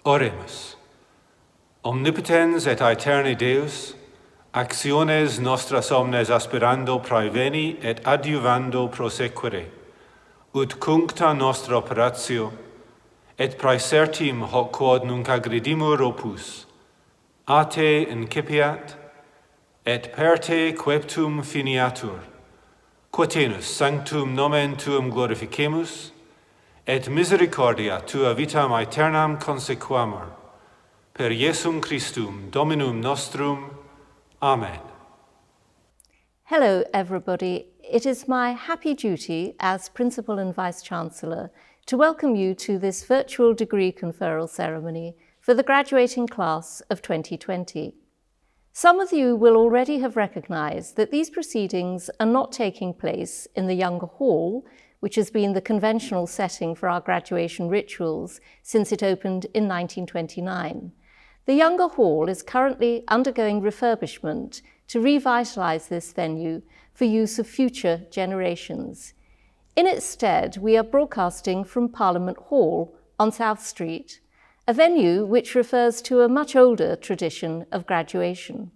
Oremus. Omnipotens et aeterni Deus, actiones nostras omnes aspirando praeveni et adiuvando prosequere, ut cuncta nostra operatio, et praesertim hoc quod nunc agredimur opus, a te incipiat, et per te queptum finiatur, quotenus sanctum nomen tuum glorificemus, et misericordia tua vitam aeternam consequamur, per Iesum Christum Dominum nostrum. Amen. Hello everybody. It is my happy duty as Principal and Vice-Chancellor to welcome you to this virtual degree conferral ceremony for the graduating class of 2020. Some of you will already have recognised that these proceedings are not taking place in the Younger Hall, which has been the conventional setting for our graduation rituals since it opened in 1929. The Younger Hall is currently undergoing refurbishment to revitalise this venue for use of future generations. In its stead, we are broadcasting from Parliament Hall on South Street, a venue which refers to a much older tradition of graduation.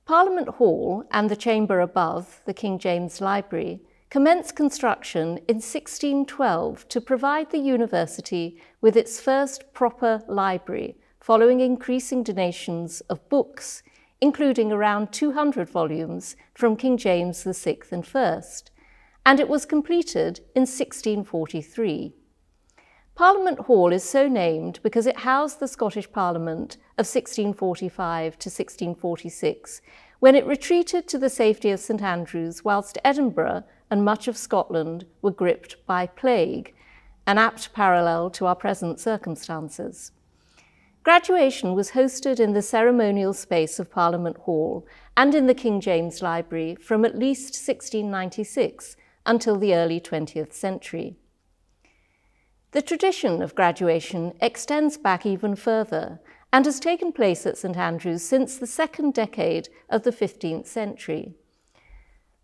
Parliament Hall and the chamber above, the King James Library, commenced construction in 1612 to provide the university with its first proper library, following increasing donations of books, including around 200 volumes from King James VI and I, and it was completed in 1643. Parliament Hall is so named because it housed the Scottish Parliament of 1645 to 1646, when it retreated to the safety of St Andrews whilst Edinburgh and much of Scotland were gripped by plague, an apt parallel to our present circumstances. Graduation was hosted in the ceremonial space of Parliament Hall and in the King James Library from at least 1696 until the early 20th century. The tradition of graduation extends back even further and has taken place at St Andrews since the second decade of the 15th century.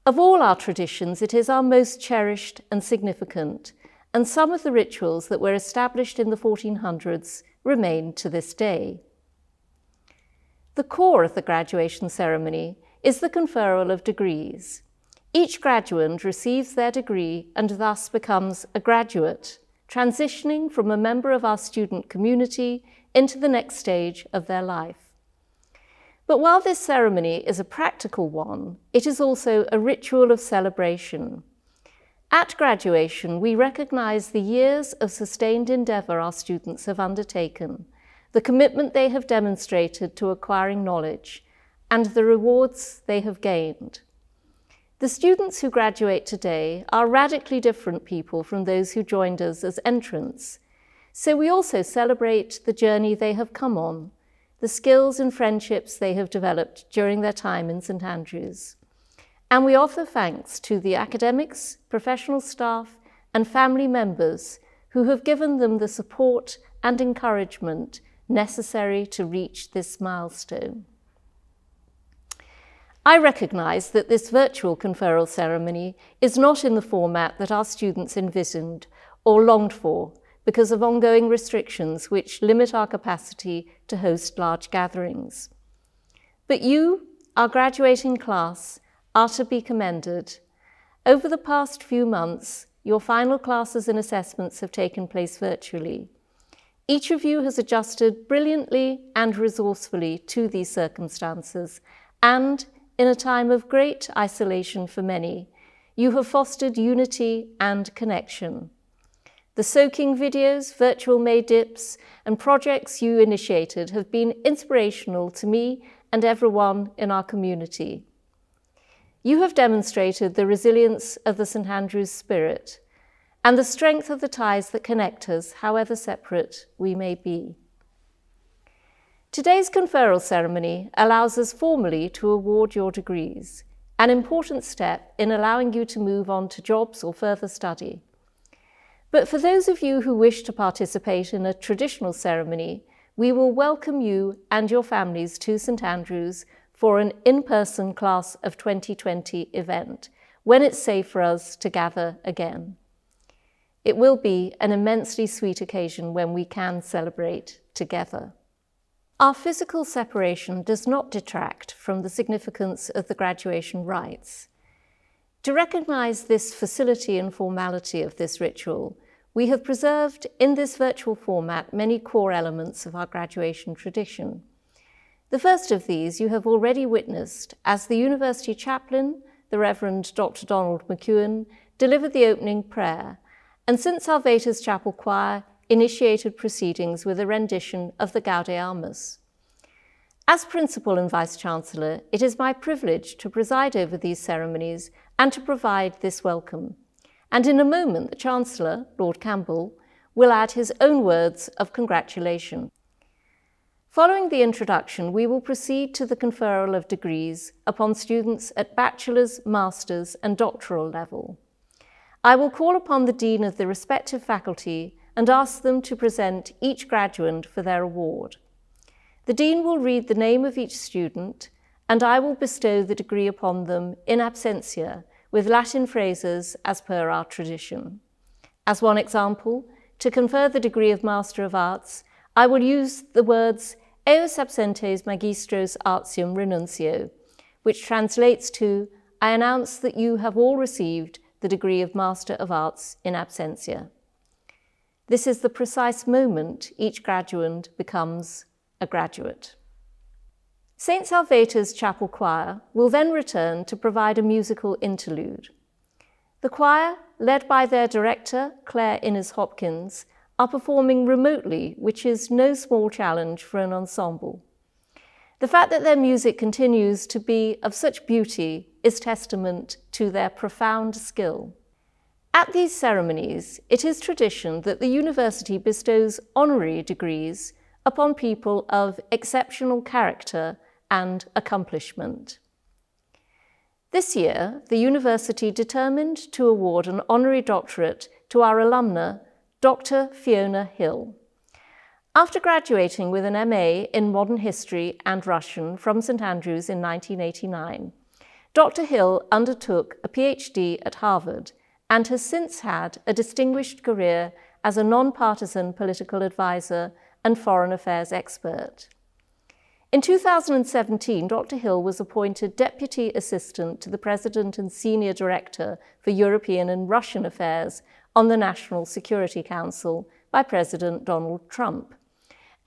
Of all our traditions, it is our most cherished and significant, and some of the rituals that were established in the 1400s remain to this day. The core of the graduation ceremony is the conferral of degrees. Each graduand receives their degree and thus becomes a graduate, transitioning from a member of our student community into the next stage of their life. But while this ceremony is a practical one, it is also a ritual of celebration. At graduation, we recognise the years of sustained endeavour our students have undertaken, the commitment they have demonstrated to acquiring knowledge, and the rewards they have gained. The students who graduate today are radically different people from those who joined us as entrants, so we also celebrate the journey they have come on, the skills and friendships they have developed during their time in St Andrews. And we offer thanks to the academics, professional staff, and family members who have given them the support and encouragement necessary to reach this milestone. I recognise that this virtual conferral ceremony is not in the format that our students envisioned or longed for because of ongoing restrictions which limit our capacity to host large gatherings. But you, our graduating class, are to be commended. Over the past few months, your final classes and assessments have taken place virtually. Each of you has adjusted brilliantly and resourcefully to these circumstances, and in a time of great isolation for many, you have fostered unity and connection. The soaking videos, virtual May dips, and projects you initiated have been inspirational to me and everyone in our community. You have demonstrated the resilience of the St Andrews spirit and the strength of the ties that connect us, however separate we may be. Today's conferral ceremony allows us formally to award your degrees, an important step in allowing you to move on to jobs or further study. But for those of you who wish to participate in a traditional ceremony, we will welcome you and your families to St Andrews for an in-person Class of 2020 event, when it's safe for us to gather again. It will be an immensely sweet occasion when we can celebrate together. Our physical separation does not detract from the significance of the graduation rites. To recognise this facility and formality of this ritual, we have preserved in this virtual format many core elements of our graduation tradition. The first of these you have already witnessed as the University Chaplain, the Revd. Dr. Donald MacEwan, delivered the opening prayer, and St. Salvator's Chapel Choir initiated proceedings with a rendition of the Gaudeamus. As Principal and Vice-Chancellor, it is my privilege to preside over these ceremonies and to provide this welcome. And in a moment, the Chancellor, Lord Campbell, will add his own words of congratulation. Following the introduction, we will proceed to the conferral of degrees upon students at bachelor's, master's, and doctoral level. I will call upon the Dean of the respective faculty and ask them to present each graduand for their award. The Dean will read the name of each student, and I will bestow the degree upon them in absentia, with Latin phrases as per our tradition. As one example, to confer the degree of Master of Arts, I will use the words eos absentes magistros artium renuncio, which translates to, I announce that you have all received the degree of Master of Arts in absentia. This is the precise moment each graduand becomes a graduate. St. Salvator's Chapel Choir will then return to provide a musical interlude. The choir, led by their director, Claire Innes-Hopkins, are performing remotely, which is no small challenge for an ensemble. The fact that their music continues to be of such beauty is testament to their profound skill. At these ceremonies, it is tradition that the university bestows honorary degrees upon people of exceptional character and accomplishment. This year, the university determined to award an honorary doctorate to our alumna, Dr. Fiona Hill. After graduating with an MA in Modern History and Russian from St. Andrews in 1989, Dr. Hill undertook a PhD at Harvard and has since had a distinguished career as a non-partisan political advisor and foreign affairs expert. In 2017, Dr. Hill was appointed Deputy Assistant to the President and Senior Director for European and Russian Affairs on the National Security Council by President Donald Trump.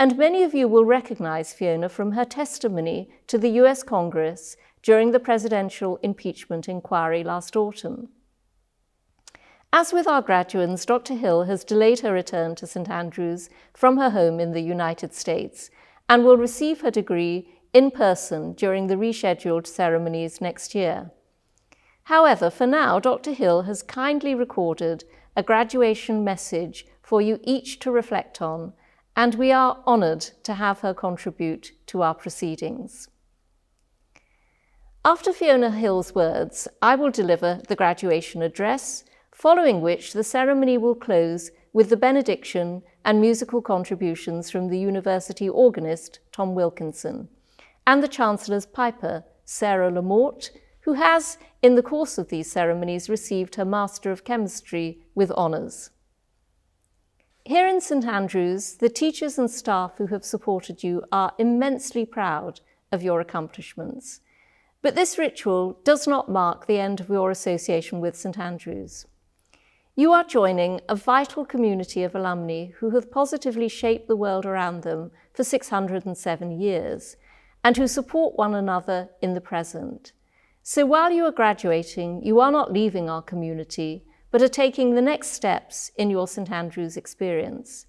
And many of you will recognize Fiona from her testimony to the US Congress during the presidential impeachment inquiry last autumn. As with our graduands, Dr. Hill has delayed her return to St. Andrews from her home in the United States and will receive her degree in person during the rescheduled ceremonies next year. However, for now, Dr. Hill has kindly recorded a graduation message for you each to reflect on, and we are honoured to have her contribute to our proceedings. After Fiona Hill's words, I will deliver the graduation address, following which the ceremony will close with the benediction and musical contributions from the university organist, Tom Wilkinson, and the Chancellor's piper, Sarah Lamorte, who has, in the course of these ceremonies, received her Master of Chemistry with honours. Here in St. Andrews, the teachers and staff who have supported you are immensely proud of your accomplishments. But this ritual does not mark the end of your association with St. Andrews. You are joining a vital community of alumni who have positively shaped the world around them for 607 years and who support one another in the present. So while you are graduating, you are not leaving our community, but are taking the next steps in your St. Andrews experience.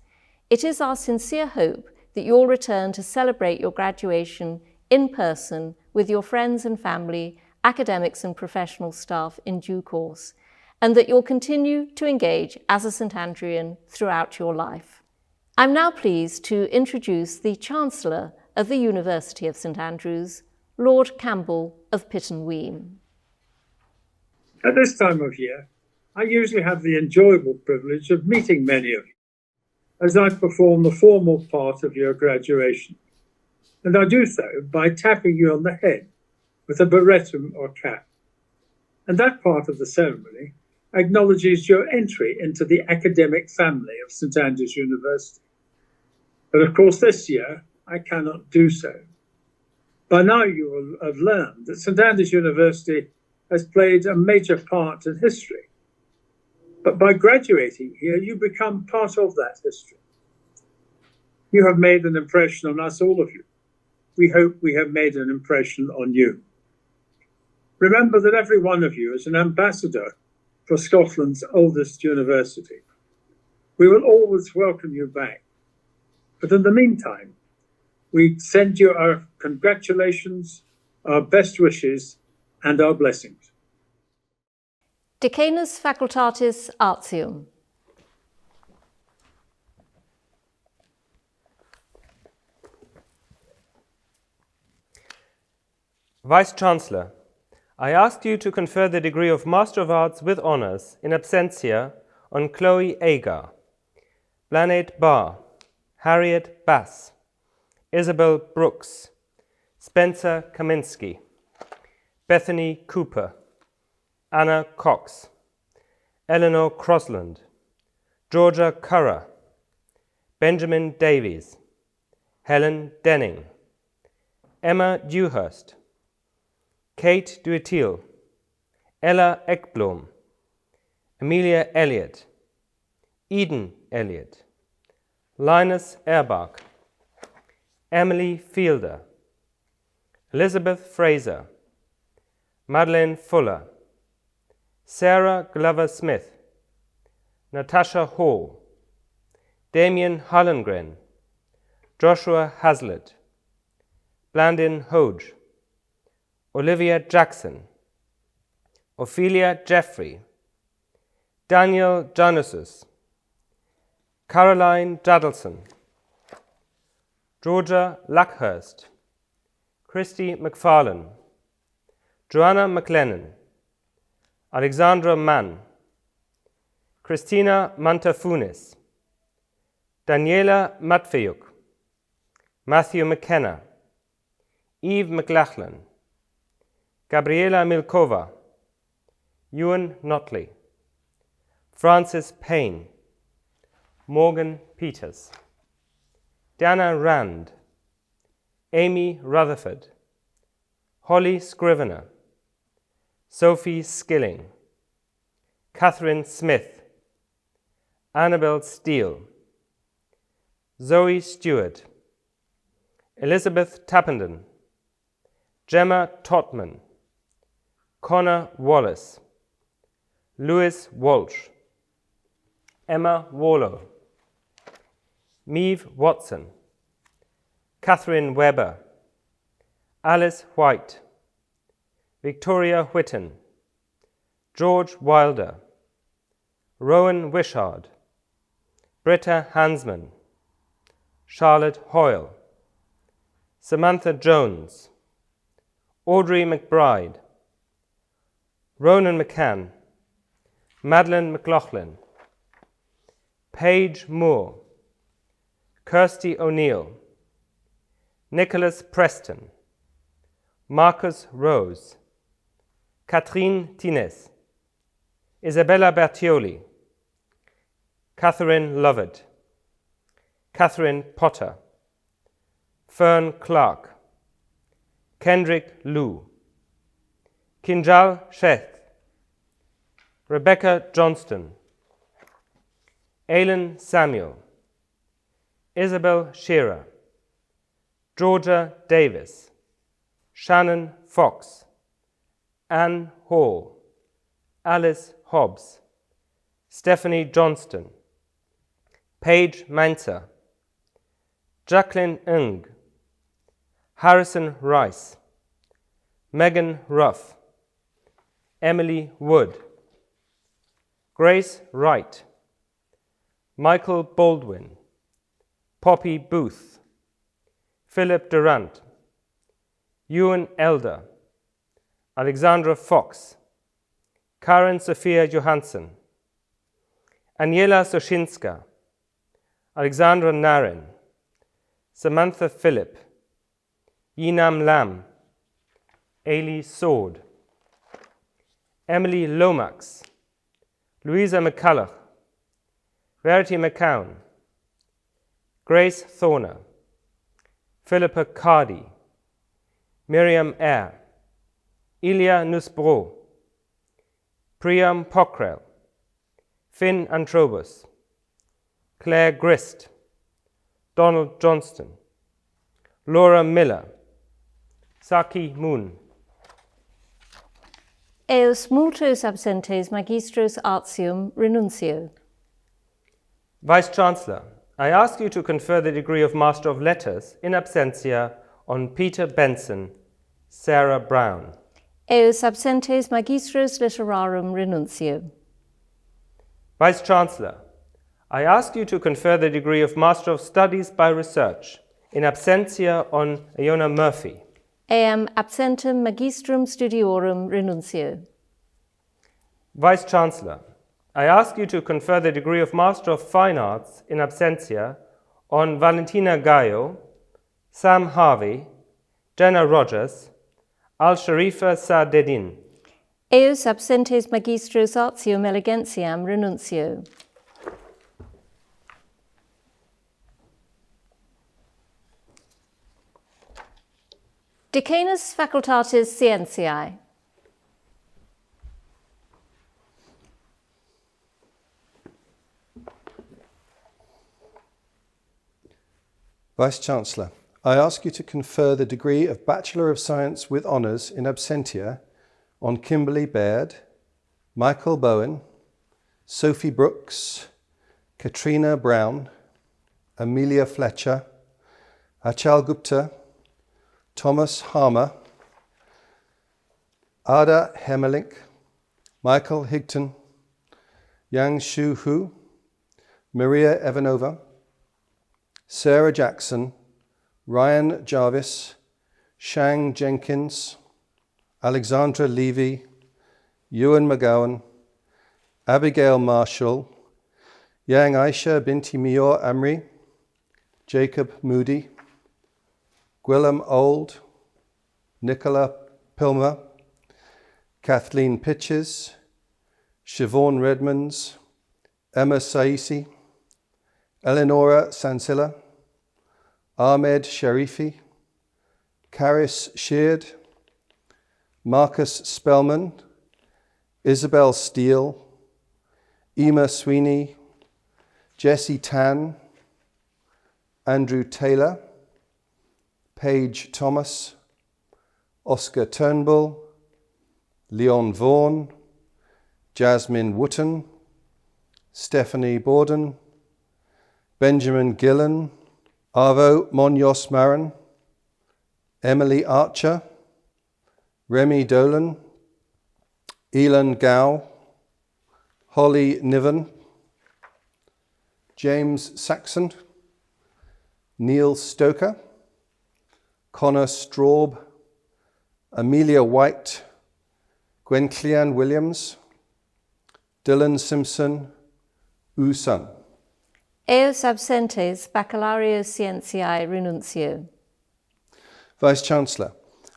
It is our sincere hope that you'll return to celebrate your graduation in person with your friends and family, academics and professional staff in due course, and that you'll continue to engage as a St. Andrean throughout your life. I'm now pleased to introduce the Chancellor of the University of St. Andrews, Lord Campbell of Pittenweem. At this time of year, I usually have the enjoyable privilege of meeting many of you as I perform the formal part of your graduation, and I do so by tapping you on the head with a barretum or cap. And that part of the ceremony acknowledges your entry into the academic family of St Andrews University. But of course, this year, I cannot do so. By now, you will have learned that St Andrews University has played a major part in history. But by graduating here, you become part of that history. You have made an impression on us, all of you. We hope we have made an impression on you. Remember that every one of you is an ambassador for Scotland's oldest university. We will always welcome you back. But in the meantime, we send you our congratulations, our best wishes, and our blessings. Decanus Facultatis Artium. Vice-Chancellor, I ask you to confer the degree of Master of Arts with honours in absentia on Chloe Agar, Blanade Barr, Harriet Bass, Isabel Brooks, Spencer Kaminsky, Bethany Cooper, Anna Cox, Eleanor Crosland, Georgia Curra, Benjamin Davies, Helen Denning, Emma Dewhurst, Kate Duetil, Ella Ekblom, Amelia Elliott, Eden Elliott, Linus Erbach, Emily Fielder, Elizabeth Fraser, Madeleine Fuller, Sarah Glover-Smith, Natasha Hall, Damien Hollengren, Joshua Hazlitt, Blandin Hodge, Olivia Jackson, Ophelia Jeffrey, Daniel Janusus, Caroline Jadelson, Georgia Luckhurst, Christy McFarlane, Joanna McLennan, Alexandra Mann, Christina Mantafunis, Daniela Matveyuk, Matthew McKenna, Eve McLachlan, Gabriela Milkova, Ewan Notley, Francis Payne, Morgan Peters, Dana Rand, Amy Rutherford, Holly Scrivener, Sophie Skilling, Catherine Smith, Annabel Steele, Zoe Stewart, Elizabeth Tappenden, Gemma Totman, Connor Wallace, Louis Walsh, Emma Warlow, Meave Watson, Catherine Webber, Alice White, Victoria Whitten, George Wilder, Rowan Wishard, Britta Hansman, Charlotte Hoyle, Samantha Jones, Audrey McBride, Ronan McCann, Madeleine McLaughlin, Paige Moore, Kirsty O'Neill, Nicholas Preston, Marcus Rose, Catherine Tines, Isabella Bertioli, Catherine Lovett, Catherine Potter, Fern Clark, Kendrick Liu, Kinjal Sheth, Rebecca Johnston, Aileen Samuel, Isabel Shearer, Georgia Davis, Shannon Fox, Anne Hall, Alice Hobbs, Stephanie Johnston, Paige Manser, Jacqueline Ng, Harrison Rice, Megan Ruff, Emily Wood, Grace Wright, Michael Baldwin, Poppy Booth, Philip Durant, Ewan Elder, Alexandra Fox, Karen Sophia Johansson, Aniela Soshinska, Alexandra Narin, Samantha Phillip, Yinam Lam, Ailey Sword, Emily Lomax, Louisa McCulloch, Verity McCown, Grace Thorner, Philippa Cardy, Miriam Eyre, Ilya Nussbro, Priam Pockrell, Finn Antrobus, Claire Grist, Donald Johnston, Laura Miller, Saki Moon. Eos multos absentes magistros artium renuncio. Vice-Chancellor, I ask you to confer the degree of Master of Letters in absentia on Peter Benson, Sarah Brown. Eos absentes magistros literarum renuncio. Vice-Chancellor, I ask you to confer the degree of Master of Studies by Research in absentia on Iona Murphy. Eam absentem magistrum studiorum renuncio. Vice-Chancellor, I ask you to confer the degree of Master of Fine Arts in absentia on Valentina Gallo, Sam Harvey, Jenna Rogers, Al-Sharifa Sa'dedin. Eos absentes magistros artium elegentiam renuncio. Decanus Facultatis Scientiae. Vice-Chancellor, I ask you to confer the degree of Bachelor of Science with Honours in absentia on Kimberly Baird, Michael Bowen, Sophie Brooks, Katrina Brown, Amelia Fletcher, Achal Gupta, Thomas Harmer, Ada Hemelink, Michael Higton, Yang Shu Hu, Maria Evanova, Sarah Jackson, Ryan Jarvis, Shang Jenkins, Alexandra Levy, Ewan McGowan, Abigail Marshall, Yang Aisha Binti Mior Amri, Jacob Moody, Gwilym Old, Nicola Pilmer, Kathleen Pitches, Siobhan Redmonds, Emma Saisi, Eleonora Sansilla, Ahmed Sharifi, Karis Sheard, Marcus Spellman, Isabel Steele, Emma Sweeney, Jesse Tan, Andrew Taylor, Paige Thomas, Oscar Turnbull, Leon Vaughan, Jasmine Wooten, Stephanie Borden, Benjamin Gillen, Arvo Monyos Marin, Emily Archer, Remy Dolan, Elan Gow, Holly Niven, James Saxon, Neil Stoker, Connor Straub, Amelia White, Gwenclean Williams, Dylan Simpson, Usun. Eos absentes Baccalaureus Scientiae renuncio. Vice-Chancellor,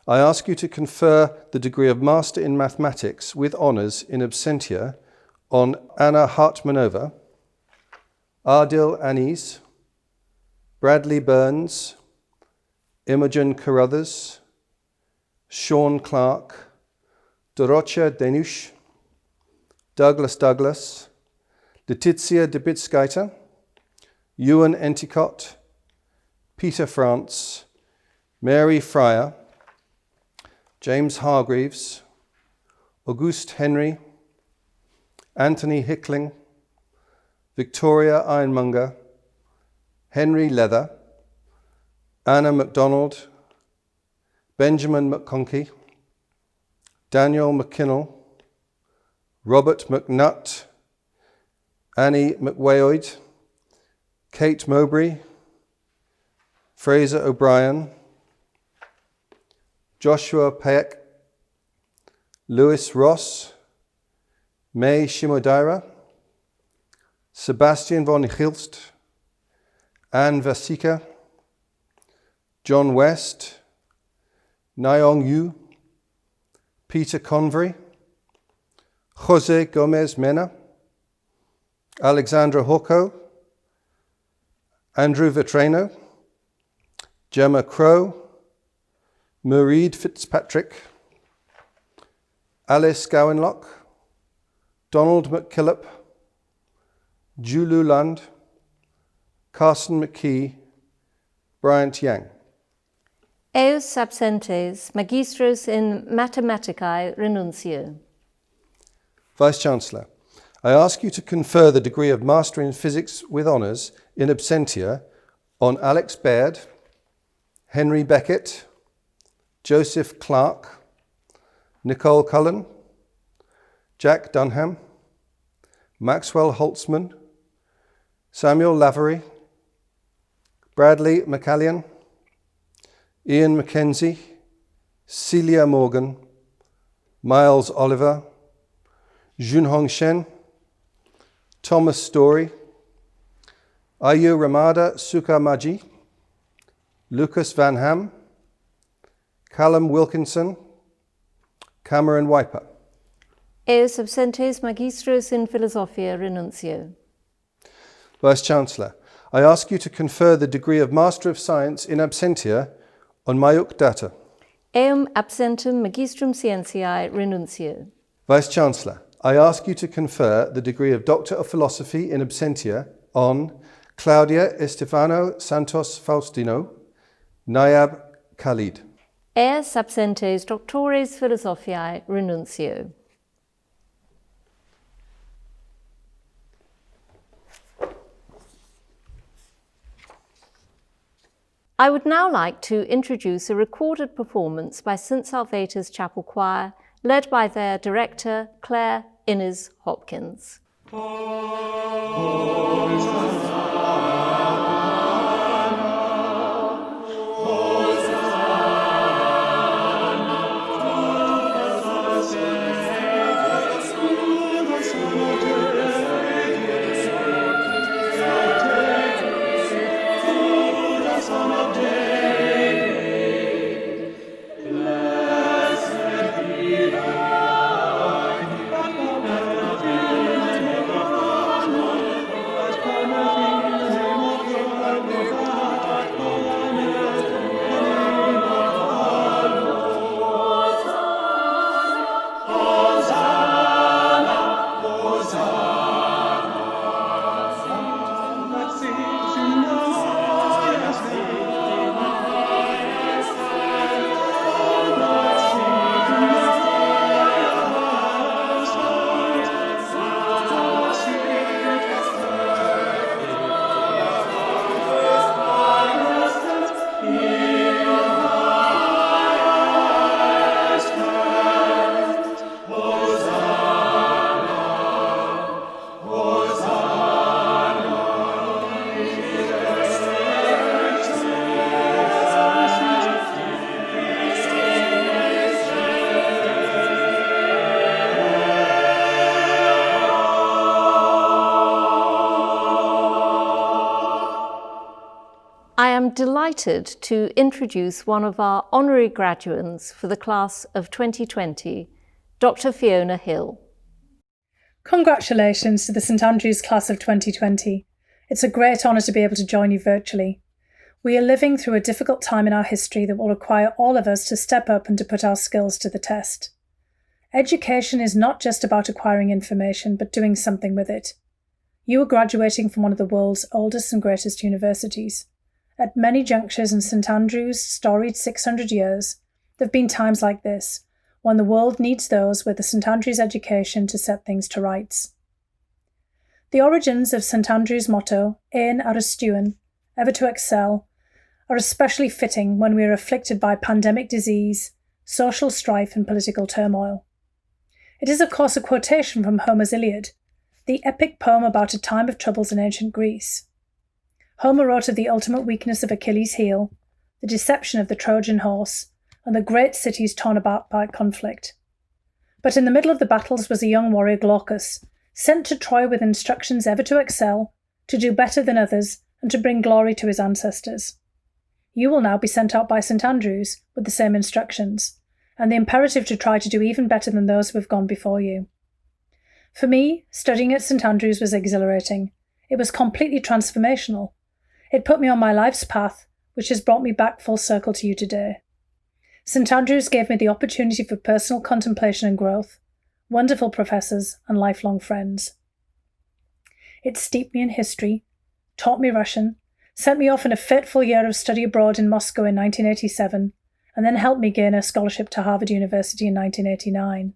I ask you to confer the degree of Master in Mathematics with honours in absentia on Anna Hartmanova, Ardil Anis, Bradley Burns, Imogen Carruthers, Sean Clark, Dorothea Denush, Douglas Douglas, Letizia Debitskaiter, Ewan Enticott, Peter France, Mary Fryer, James Hargreaves, Auguste Henry, Anthony Hickling, Victoria Ironmonger, Henry Leather, Anna MacDonald, Benjamin McConkey, Daniel McKinnell, Robert McNutt, Annie McWayoid, Kate Mowbray, Fraser O'Brien, Joshua Peck, Lewis Ross, May Shimodaira, Sebastian von Gilst, Anne Vasika, John West, Nyong Yu, Peter Convery, Jose Gomez Mena, Alexandra Hawko, Andrew Vetrano, Gemma Crow, Mairead Fitzpatrick, Alice Gowanlock, Donald McKillop, Julu Lund, Carson McKee, Bryant Yang. Eus absentes, magistros in mathematicae renuncio. Vice-Chancellor, I ask you to confer the degree of Master in Physics with Honours in absentia on Alex Baird, Henry Beckett, Joseph Clark, Nicole Cullen, Jack Dunham, Maxwell Holtzman, Samuel Lavery, Bradley McCallion, Ian Mackenzie, Celia Morgan, Miles Oliver, Junhong Shen, Thomas Story, Ayu Ramada Sukamaji, Lucas Van Ham, Callum Wilkinson, Cameron Wiper. Eus absentes, magistros in philosophia renuncio. Vice-Chancellor, I ask you to confer the degree of Master of Science in absentia on Mayuk Datta. Eum absentem magistrum scientiae renuncio. Vice-Chancellor, I ask you to confer the degree of Doctor of Philosophy in absentia on Claudia Estefano Santos Faustino, Nayab Khalid. Eus absentes, doctores philosophiae renuncio. I would now like to introduce a recorded performance by St Salvator's Chapel Choir, led by their director, Claire Innes Hopkins. I am delighted to introduce one of our honorary graduates for the class of 2020, Dr. Fiona Hill. Congratulations to the St Andrews class of 2020. It's a great honour to be able to join you virtually. We are living through a difficult time in our history that will require all of us to step up and to put our skills to the test. Education is not just about acquiring information, but doing something with it. You are graduating from one of the world's oldest and greatest universities. At many junctures in St Andrews' storied 600 years, there have been times like this, when the world needs those with the St Andrews education to set things to rights. The origins of St Andrews' motto, Ein Aristuan, ever to excel, are especially fitting when we are afflicted by pandemic disease, social strife and political turmoil. It is of course a quotation from Homer's Iliad, the epic poem about a time of troubles in ancient Greece. Homer wrote of the ultimate weakness of Achilles' heel, the deception of the Trojan horse, and the great cities torn apart by conflict. But in the middle of the battles was a young warrior, Glaucus, sent to Troy with instructions ever to excel, to do better than others, and to bring glory to his ancestors. You will now be sent out by St Andrews with the same instructions, and the imperative to try to do even better than those who have gone before you. For me, studying at St Andrews was exhilarating. It was completely transformational. It put me on my life's path, which has brought me back full circle to you today. St Andrews gave me the opportunity for personal contemplation and growth, wonderful professors and lifelong friends. It steeped me in history, taught me Russian, sent me off in a fateful year of study abroad in Moscow in 1987, and then helped me gain a scholarship to Harvard University in 1989.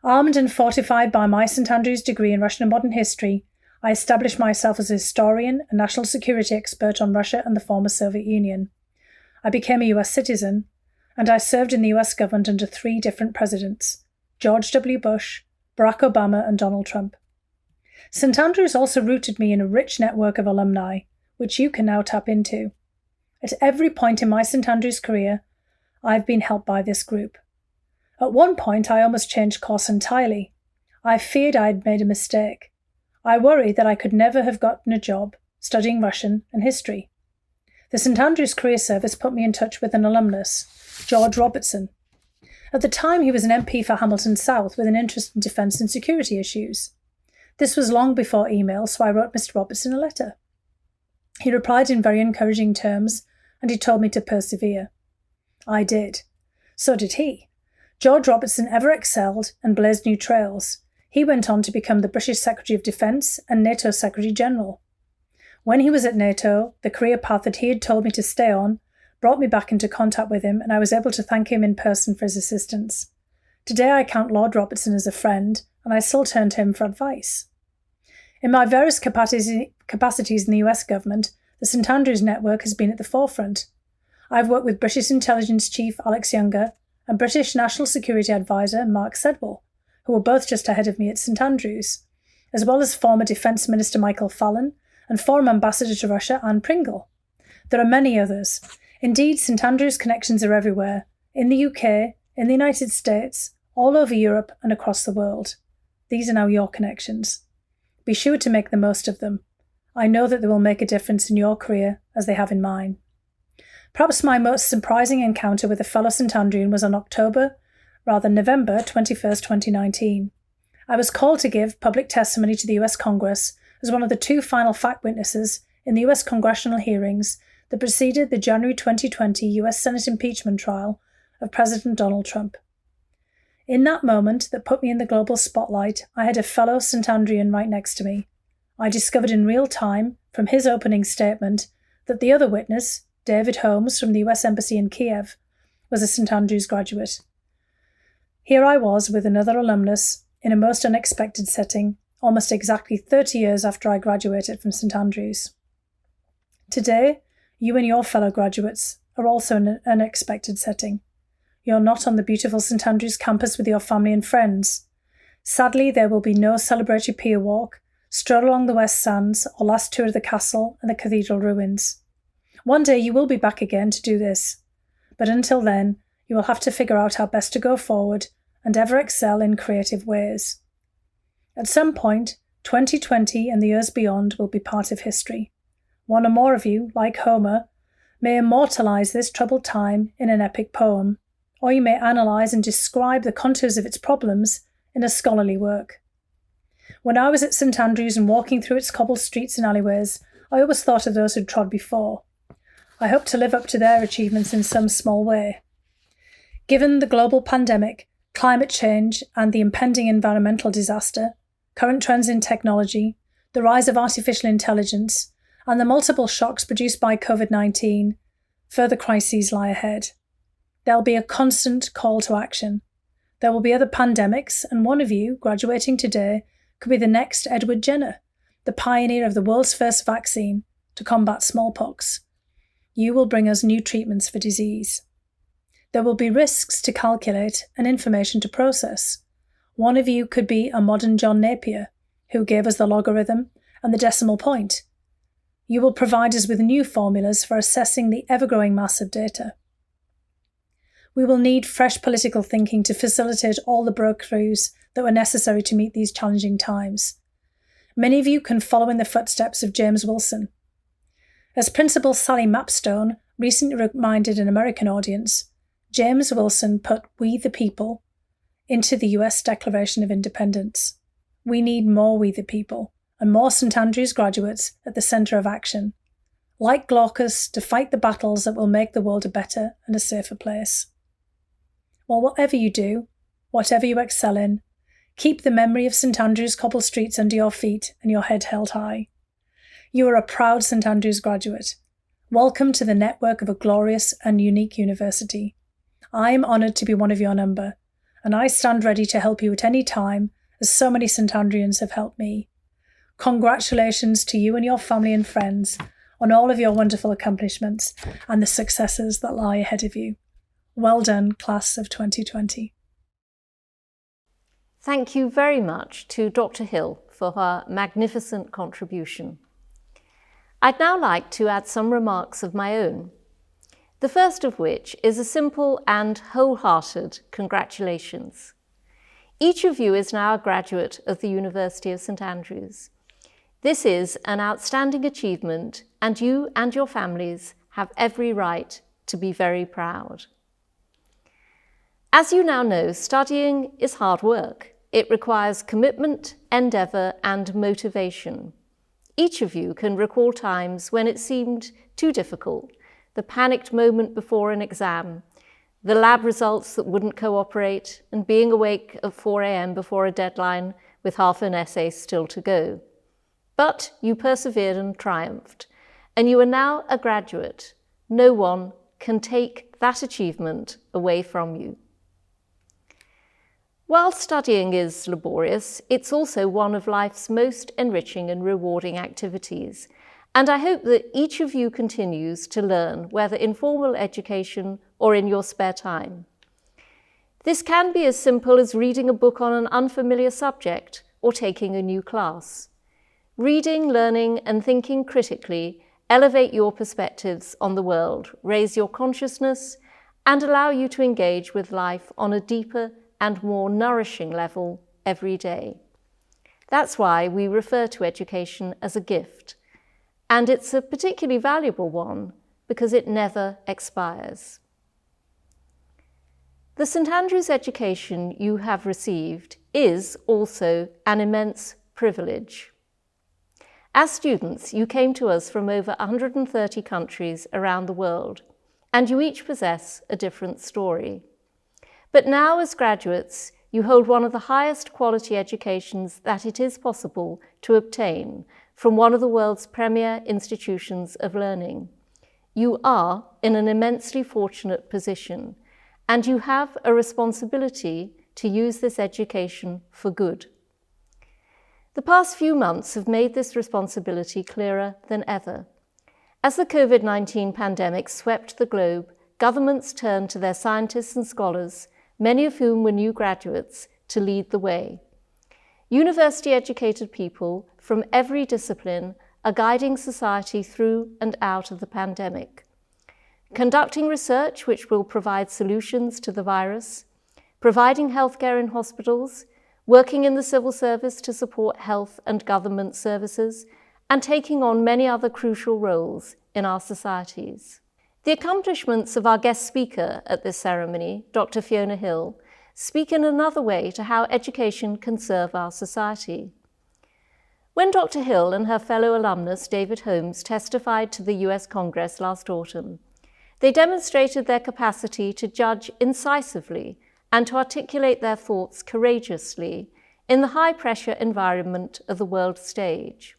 Armed and fortified by my St Andrews degree in Russian and modern history, I established myself as a historian and national security expert on Russia and the former Soviet Union. I became a US citizen, and I served in the US government under 3 different presidents: George W. Bush, Barack Obama, and Donald Trump. St Andrews also rooted me in a rich network of alumni, which you can now tap into. At every point in my St Andrews career, I've been helped by this group. At one point, I almost changed course entirely. I feared I'd made a mistake. I worried that I could never have gotten a job studying Russian and history. The St Andrews Career Service put me in touch with an alumnus, George Robertson. At the time, he was an MP for Hamilton South with an interest in defence and security issues. This was long before email, so I wrote Mr Robertson a letter. He replied in very encouraging terms, and he told me to persevere. I did. So did he. George Robertson ever excelled and blazed new trails. He went on to become the British Secretary of Defence and NATO Secretary General. When he was at NATO, the career path that he had told me to stay on brought me back into contact with him, and I was able to thank him in person for his assistance. Today I count Lord Robertson as a friend, and I still turn to him for advice. In my various capacities in the US government, the St Andrews Network has been at the forefront. I've worked with British Intelligence Chief Alex Younger and British National Security Advisor Mark Sedwell, who were both just ahead of me at St Andrews, as well as former Defence Minister Michael Fallon and former Ambassador to Russia Anne Pringle. There are many others. Indeed, St Andrews connections are everywhere, in the UK, in the United States, all over Europe and across the world. These are now your connections. Be sure to make the most of them. I know that they will make a difference in your career as they have in mine. Perhaps my most surprising encounter with a fellow St Andrewan was on November 21st, 2019. I was called to give public testimony to the US Congress as one of the 2 final fact witnesses in the US congressional hearings that preceded the January 2020 US Senate impeachment trial of President Donald Trump. In that moment that put me in the global spotlight, I had a fellow St Andrewan right next to me. I discovered in real time, from his opening statement, that the other witness, David Holmes from the US Embassy in Kiev, was a St Andrews graduate. Here I was with another alumnus in a most unexpected setting, almost exactly 30 years after I graduated from St Andrews. Today, you and your fellow graduates are also in an unexpected setting. You're not on the beautiful St Andrews campus with your family and friends. Sadly, there will be no celebratory pier walk, stroll along the West Sands, or last tour of the castle and the cathedral ruins. One day you will be back again to do this, but until then, you will have to figure out how best to go forward and ever excel in creative ways. At some point, 2020 and the years beyond will be part of history. One or more of you, like Homer, may immortalise this troubled time in an epic poem, or you may analyse and describe the contours of its problems in a scholarly work. When I was at St Andrews and walking through its cobbled streets and alleyways, I always thought of those who'd trod before. I hope to live up to their achievements in some small way. Given the global pandemic, climate change, and the impending environmental disaster, current trends in technology, the rise of artificial intelligence, and the multiple shocks produced by COVID-19, further crises lie ahead. There'll be a constant call to action. There will be other pandemics, and one of you, graduating today, could be the next Edward Jenner, the pioneer of the world's first vaccine to combat smallpox. You will bring us new treatments for disease. There will be risks to calculate and information to process. One of you could be a modern John Napier, who gave us the logarithm and the decimal point. You will provide us with new formulas for assessing the ever-growing mass of data. We will need fresh political thinking to facilitate all the breakthroughs that were necessary to meet these challenging times. Many of you can follow in the footsteps of James Wilson. As Principal Sally Mapstone recently reminded an American audience, James Wilson put "we the people" into the US Declaration of Independence. We need more We the People and more St Andrews graduates at the centre of action, like Glaucus, to fight the battles that will make the world a better and a safer place. Well, whatever you do, whatever you excel in, keep the memory of St Andrews cobbled streets under your feet and your head held high. You are a proud St Andrews graduate. Welcome to the network of a glorious and unique university. I am honoured to be one of your number, and I stand ready to help you at any time, as so many St Andreans have helped me. Congratulations to you and your family and friends on all of your wonderful accomplishments and the successes that lie ahead of you. Well done, class of 2020. Thank you very much to Dr. Hill for her magnificent contribution. I'd now like to add some remarks of my own, the first of which is a simple and wholehearted congratulations. Each of you is now a graduate of the University of St Andrews. This is an outstanding achievement, and you and your families have every right to be very proud. As you now know, studying is hard work. It requires commitment, endeavour, and motivation. Each of you can recall times when it seemed too difficult, the panicked moment before an exam, the lab results that wouldn't cooperate, and being awake at 4 a.m. before a deadline with half an essay still to go. But you persevered and triumphed, and you are now a graduate. No one can take that achievement away from you. While studying is laborious, it's also one of life's most enriching and rewarding activities, and I hope that each of you continues to learn, whether in formal education or in your spare time. This can be as simple as reading a book on an unfamiliar subject or taking a new class. Reading, learning, and thinking critically elevate your perspectives on the world, raise your consciousness, and allow you to engage with life on a deeper and more nourishing level every day. That's why we refer to education as a gift, and it's a particularly valuable one because it never expires. The St Andrews education you have received is also an immense privilege. As students, you came to us from over 130 countries around the world, and you each possess a different story. But now, as graduates, you hold one of the highest quality educations that it is possible to obtain from one of the world's premier institutions of learning. You are in an immensely fortunate position, and you have a responsibility to use this education for good. The past few months have made this responsibility clearer than ever. As the COVID-19 pandemic swept the globe, governments turned to their scientists and scholars, many of whom were new graduates, to lead the way. University-educated people from every discipline are guiding society through and out of the pandemic, conducting research which will provide solutions to the virus, providing healthcare in hospitals, working in the civil service to support health and government services, and taking on many other crucial roles in our societies. The accomplishments of our guest speaker at this ceremony, Dr. Fiona Hill, speak in another way to how education can serve our society. When Dr. Hill and her fellow alumnus, David Holmes, testified to the US Congress last autumn, they demonstrated their capacity to judge incisively and to articulate their thoughts courageously in the high-pressure environment of the world stage.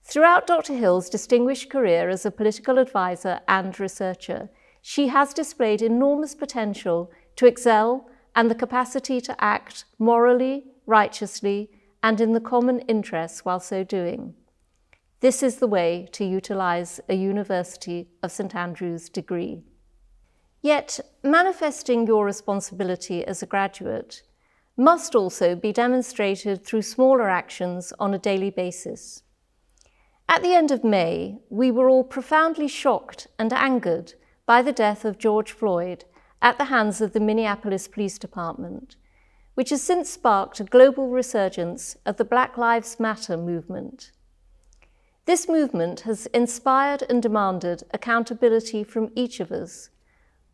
Throughout Dr. Hill's distinguished career as a political advisor and researcher, she has displayed enormous potential to excel and the capacity to act morally, righteously, and in the common interests while so doing. This is the way to utilize a University of St Andrews degree. Yet, manifesting your responsibility as a graduate must also be demonstrated through smaller actions on a daily basis. At the end of May, we were all profoundly shocked and angered by the death of George Floyd at the hands of the Minneapolis Police Department, which has since sparked a global resurgence of the Black Lives Matter movement. This movement has inspired and demanded accountability from each of us,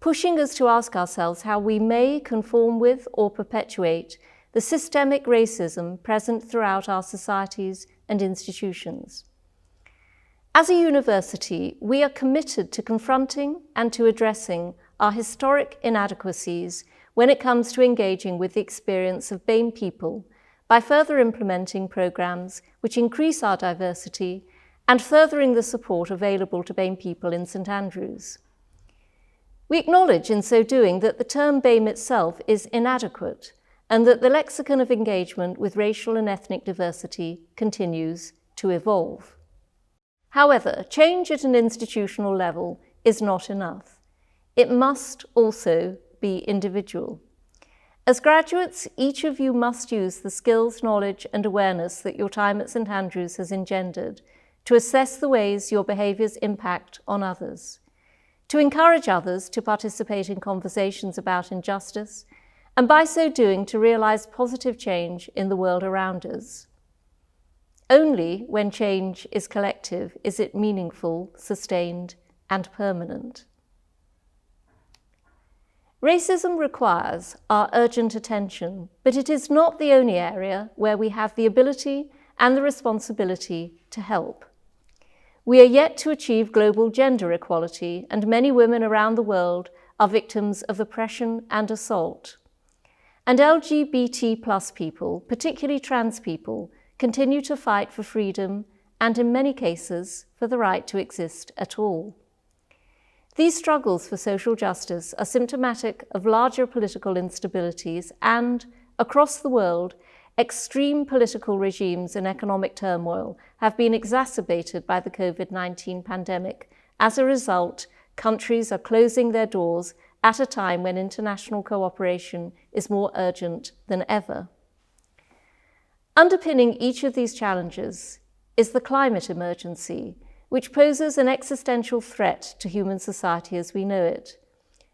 pushing us to ask ourselves how we may conform with or perpetuate the systemic racism present throughout our societies and institutions. As a university, we are committed to confronting and to addressing our historic inadequacies when it comes to engaging with the experience of BAME people by further implementing programs which increase our diversity and furthering the support available to BAME people in St Andrews. We acknowledge in so doing that the term BAME itself is inadequate and that the lexicon of engagement with racial and ethnic diversity continues to evolve. However, change at an institutional level is not enough. It must also be individual. As graduates, each of you must use the skills, knowledge, and awareness that your time at St Andrews has engendered to assess the ways your behaviours impact on others, to encourage others to participate in conversations about injustice, and by so doing to realise positive change in the world around us. Only when change is collective is it meaningful, sustained, and permanent. Racism requires our urgent attention, but it is not the only area where we have the ability and the responsibility to help. We are yet to achieve global gender equality, and many women around the world are victims of oppression and assault. And LGBT+ people, particularly trans people, continue to fight for freedom and, in many cases, for the right to exist at all. These struggles for social justice are symptomatic of larger political instabilities and, across the world, extreme political regimes and economic turmoil have been exacerbated by the COVID-19 pandemic. As a result, countries are closing their doors at a time when international cooperation is more urgent than ever. Underpinning each of these challenges is the climate emergency, which poses an existential threat to human society as we know it,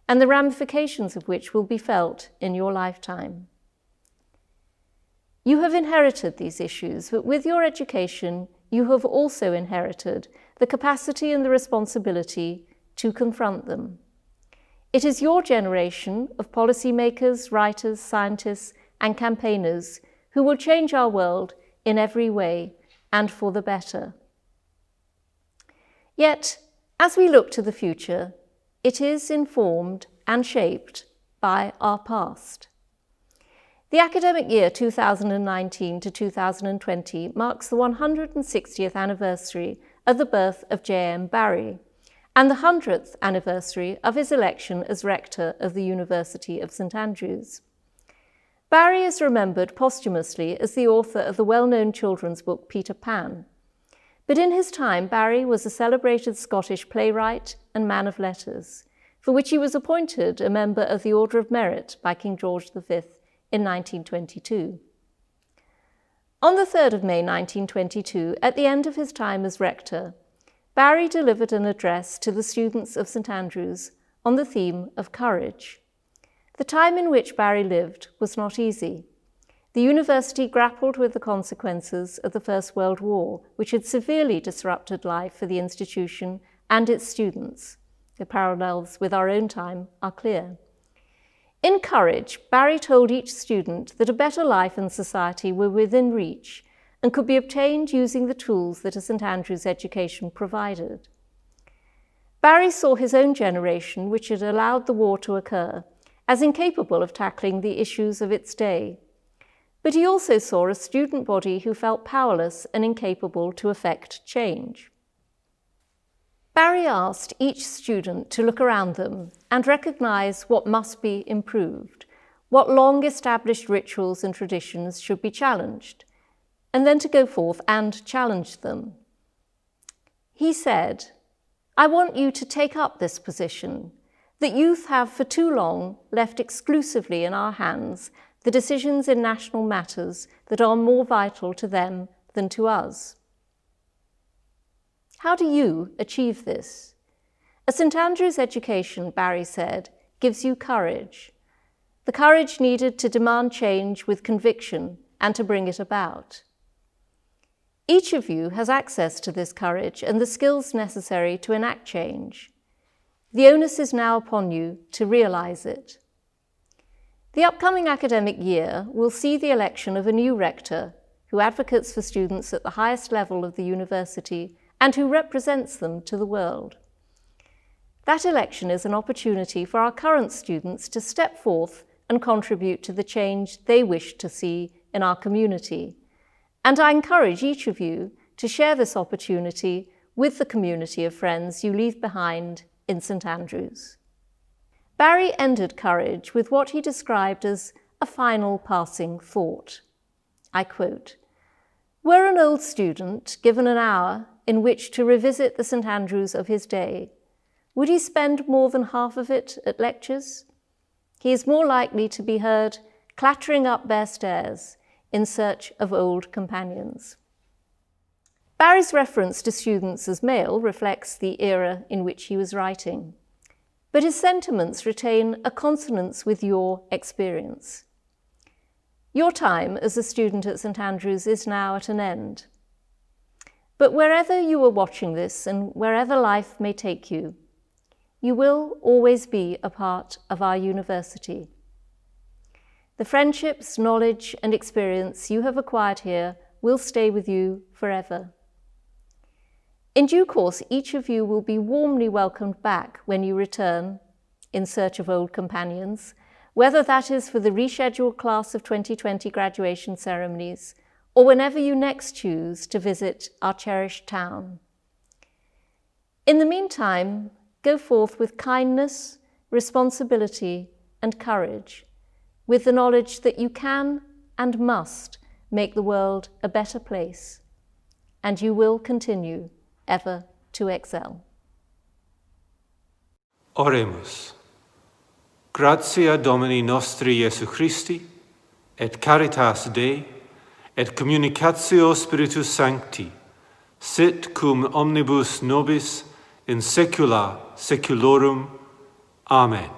and the ramifications of which will be felt in your lifetime. You have inherited these issues, but with your education, you have also inherited the capacity and the responsibility to confront them. It is your generation of policymakers, writers, scientists, and campaigners who will change our world in every way and for the better. Yet, as we look to the future, it is informed and shaped by our past. The academic year 2019 to 2020 marks the 160th anniversary of the birth of J.M. Barrie and the 100th anniversary of his election as rector of the University of St Andrews. Barrie is remembered posthumously as the author of the well-known children's book Peter Pan. But in his time, Barrie was a celebrated Scottish playwright and man of letters, for which he was appointed a member of the Order of Merit by King George V in 1922. On the 3rd of May 1922, at the end of his time as rector, Barrie delivered an address to the students of St Andrews on the theme of courage. The time in which Barrie lived was not easy. The university grappled with the consequences of the First World War, which had severely disrupted life for the institution and its students. The parallels with our own time are clear. In Courage, Barrie told each student that a better life and society were within reach and could be obtained using the tools that a St Andrews education provided. Barrie saw his own generation, which had allowed the war to occur, as incapable of tackling the issues of its day. But he also saw a student body who felt powerless and incapable to effect change. Barrie asked each student to look around them and recognise what must be improved, what long-established rituals and traditions should be challenged, and then to go forth and challenge them. He said, "I want you to take up this position, that youth have for too long left exclusively in our hands the decisions in national matters that are more vital to them than to us." How do you achieve this? A St Andrews education, Barrie said, gives you courage. The courage needed to demand change with conviction and to bring it about. Each of you has access to this courage and the skills necessary to enact change. The onus is now upon you to realise it. The upcoming academic year will see the election of a new rector who advocates for students at the highest level of the university and who represents them to the world. That election is an opportunity for our current students to step forth and contribute to the change they wish to see in our community. And I encourage each of you to share this opportunity with the community of friends you leave behind in St Andrews. Barry ended Courage with what he described as a final passing thought. I quote, "Were an old student given an hour in which to revisit the St Andrews of his day, would he spend more than half of it at lectures? He is more likely to be heard clattering up bare stairs in search of old companions." Barry's reference to students as male reflects the era in which he was writing, but his sentiments retain a consonance with your experience. Your time as a student at St Andrews is now at an end. But wherever you are watching this and wherever life may take you, you will always be a part of our university. The friendships, knowledge, and experience you have acquired here will stay with you forever. In due course, each of you will be warmly welcomed back when you return in search of old companions, whether that is for the rescheduled class of 2020 graduation ceremonies or whenever you next choose to visit our cherished town. In the meantime, go forth with kindness, responsibility, and courage, with the knowledge that you can and must make the world a better place, and you will continue ever to excel. Oremus. Gratia Domini nostri Iesu Christi, et caritas Dei, et communicatio Spiritus Sancti, sit cum omnibus nobis in saecula saeculorum. Amen.